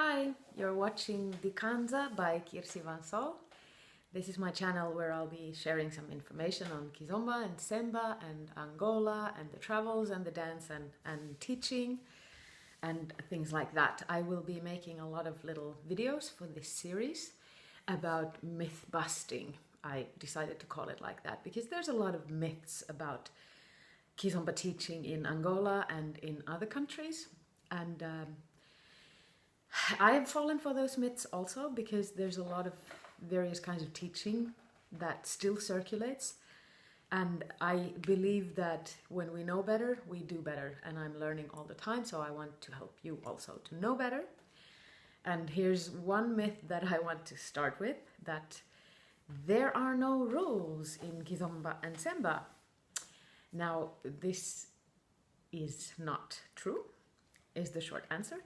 Hi, you're watching Di Kanza by Kirsi Van Sol. This is my channel where I'll be sharing some information on kizomba and semba and Angola and the travels and the dance and teaching and things like that. I will be making a lot of little videos for this series about myth busting. I decided to call it like that because there's a lot of myths about kizomba teaching in Angola and in other countries, and I have fallen for those myths also because there's a lot of various kinds of teaching that still circulates, and I believe that when we know better, we do better, and I'm learning all the time, so I want to help you also to know better. And here's one myth that I want to start with, that there are no rules in kizomba and semba. Now, this is not true, is the short answer.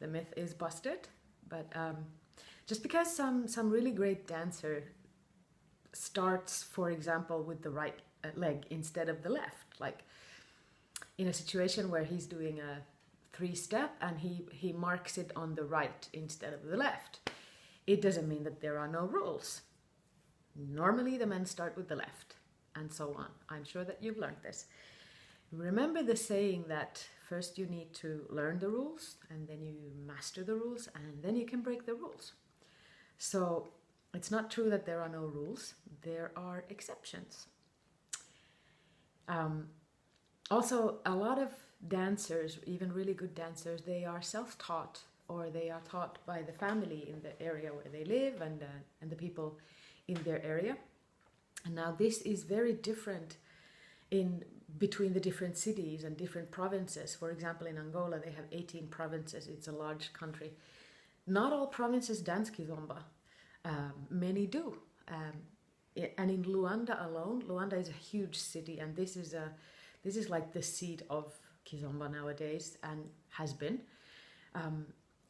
The myth is busted, but just because some really great dancer starts, for example, with the right leg instead of the left, like in a situation where he's doing a three-step and he marks it on the right instead of the left, it doesn't mean that there are no rules. Normally the men start with the left, and so on. I'm sure that you've learned this. Remember the saying that first you need to learn the rules, and then you master the rules, and then you can break the rules. So it's not true that there are no rules. There are exceptions. Also, a lot of dancers, even really good dancers, they are self-taught, or they are taught by the family in the area where they live and the people in their area. And now this is very different in between the different cities and different provinces. For example, in Angola, they have 18 provinces. It's a large country. Not all provinces dance kizomba. Many do. And in Luanda alone, Luanda is a huge city, and this is like the seat of kizomba nowadays, and has been.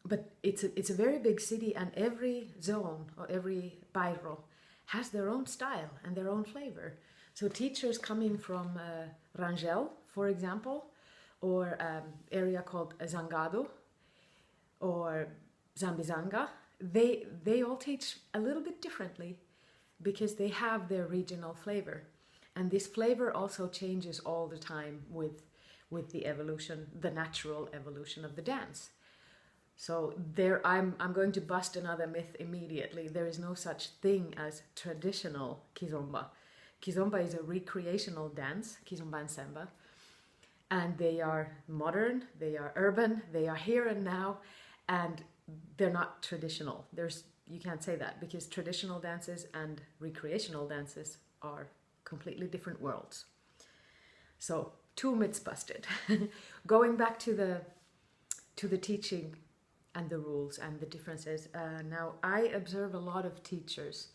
But it's a very big city, and every zone or every bairro has their own style and their own flavor. So teachers coming from Rangel, for example, or area called Zangado or Zambizanga, they all teach a little bit differently because they have their regional flavor. And this flavor also changes all the time with the evolution, the natural evolution of the dance. So there, I'm going to bust another myth immediately. There is no such thing as traditional kizomba. Kizomba is a recreational dance, kizomba and semba, and they are modern, they are urban, they are here and now, and they're not traditional. You can't say that, because traditional dances and recreational dances are completely different worlds. So, two myths busted. Going back to the teaching and the rules and the differences, now I observe a lot of teachers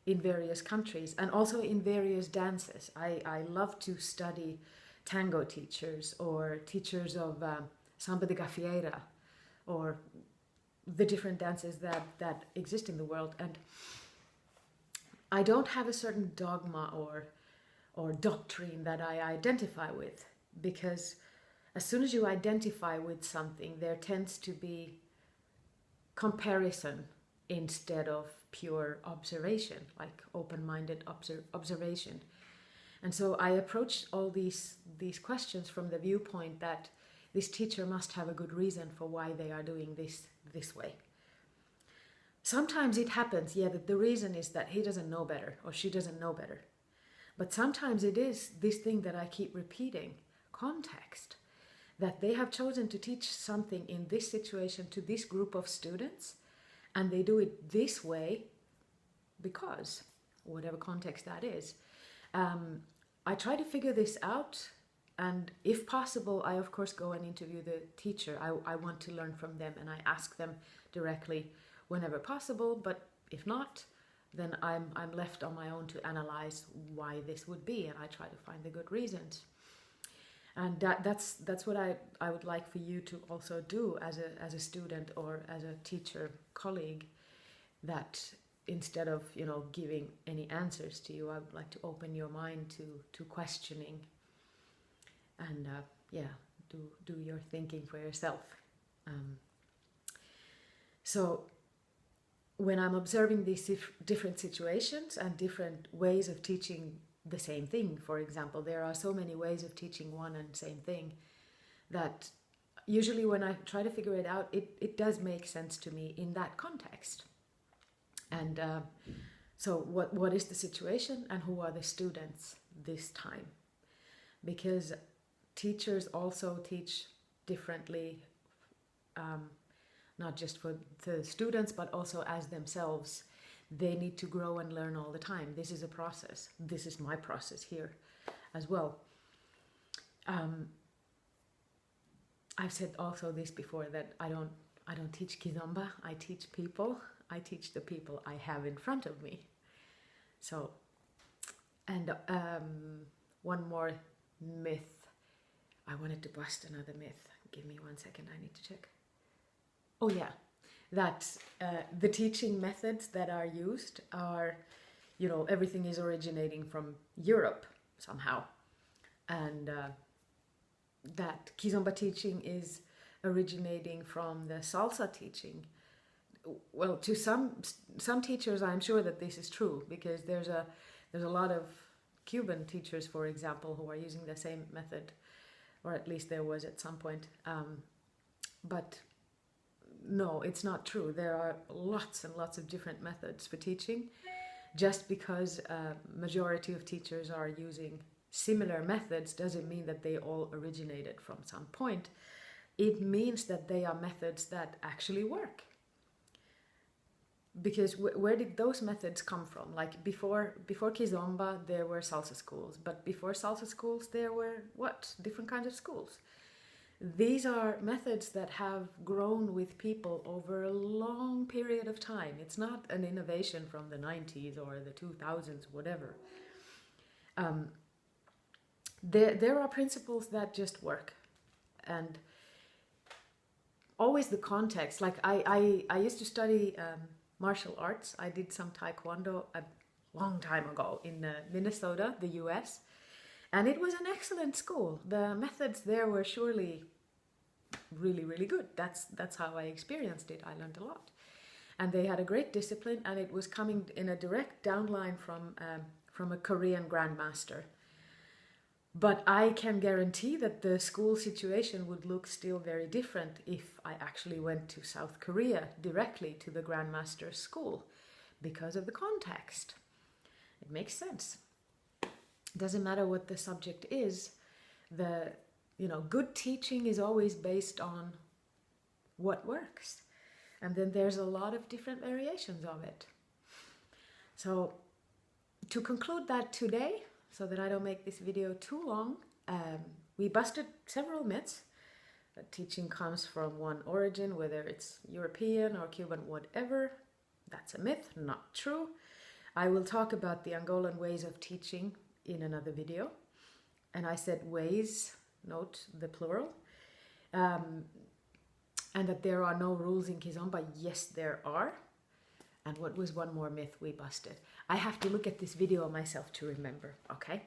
in various countries and also in various dances. I love to study tango teachers or teachers of samba de gafieira or the different dances that exist in the world. And I don't have a certain dogma or doctrine that I identify with, because as soon as you identify with something, there tends to be comparison instead of pure observation, like open-minded observation. And so I approached all these questions from the viewpoint that this teacher must have a good reason for why they are doing this way. Sometimes it happens, that the reason is that he doesn't know better or she doesn't know better. But sometimes it is this thing that I keep repeating, context, that they have chosen to teach something in this situation to this group of students, and they do it this way because, whatever context that is. I try to figure this out, and if possible, I of course go and interview the teacher. I want to learn from them, and I ask them directly whenever possible, but if not, then I'm left on my own to analyze why this would be, and I try to find the good reasons. And that's what I would like for you to also do as a student or as a teacher colleague, that instead of giving any answers to you, I would like to open your mind to questioning and do your thinking for yourself. So when I'm observing these different situations and different ways of teaching the same thing, for example, there are so many ways of teaching one and same thing that usually when I try to figure it out, it does make sense to me in that context. And so what is the situation and who are the students this time? Because teachers also teach differently, not just for the students, but also as themselves. They need to grow and learn all the time. This is a process. This is my process here as well. I've said also this before, that I don't teach kizomba. I teach people. I teach the people I have in front of me. So, and one more myth. I wanted to bust another myth. Give me 1 second. I need to check. Oh yeah, that the teaching methods that are used are, everything is originating from Europe somehow, and that kizomba teaching is originating from the salsa teaching. Well, to some teachers, I'm sure that this is true, because there's a lot of Cuban teachers, for example, who are using the same method, or at least there was at some point. But no, it's not true. There are lots and lots of different methods for teaching. Just because majority of teachers are using similar methods doesn't mean that they all originated from some point. It means that they are methods that actually work. Because where did those methods come from? Like before kizomba, there were salsa schools, but before salsa schools, there were different kinds of schools. These are methods that have grown with people over a long period of time. It's not an innovation from the 90s or the 2000s, whatever. There are principles that just work, and always the context. Like I used to study martial arts. I did some taekwondo a long time ago in Minnesota, the US, and it was an excellent school. The methods there were surely really, really good. That's how I experienced it. I learned a lot, and they had a great discipline, and it was coming in a direct downline from a Korean grandmaster. But I can guarantee that the school situation would look still very different if I actually went to South Korea directly to the grandmaster's school, because of the context. It makes sense. It doesn't matter what the subject is. Good teaching is always based on what works. And then there's a lot of different variations of it. So to conclude that today, so that I don't make this video too long, we busted several myths. That teaching comes from one origin, whether it's European or Cuban, whatever. That's a myth, not true. I will talk about the Angolan ways of teaching in another video. And I said ways, note the plural. And that there are no rules in kizomba. Yes, there are. And what was one more myth we busted? I have to look at this video myself to remember, okay?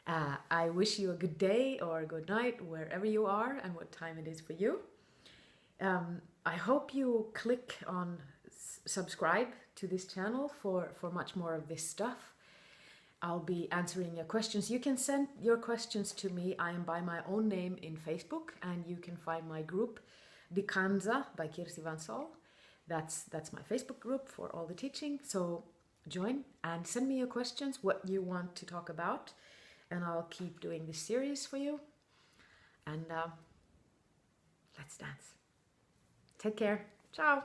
I wish you a good day or a good night, wherever you are and what time it is for you. I hope you click on subscribe to this channel for much more of this stuff. I'll be answering your questions. You can send your questions to me. I am by my own name in Facebook, and you can find my group, Dikanza by Kirsi Van Sol. That's my Facebook group for all the teaching. So join and send me your questions, what you want to talk about, and I'll keep doing this series for you. And let's dance. Take care. Ciao.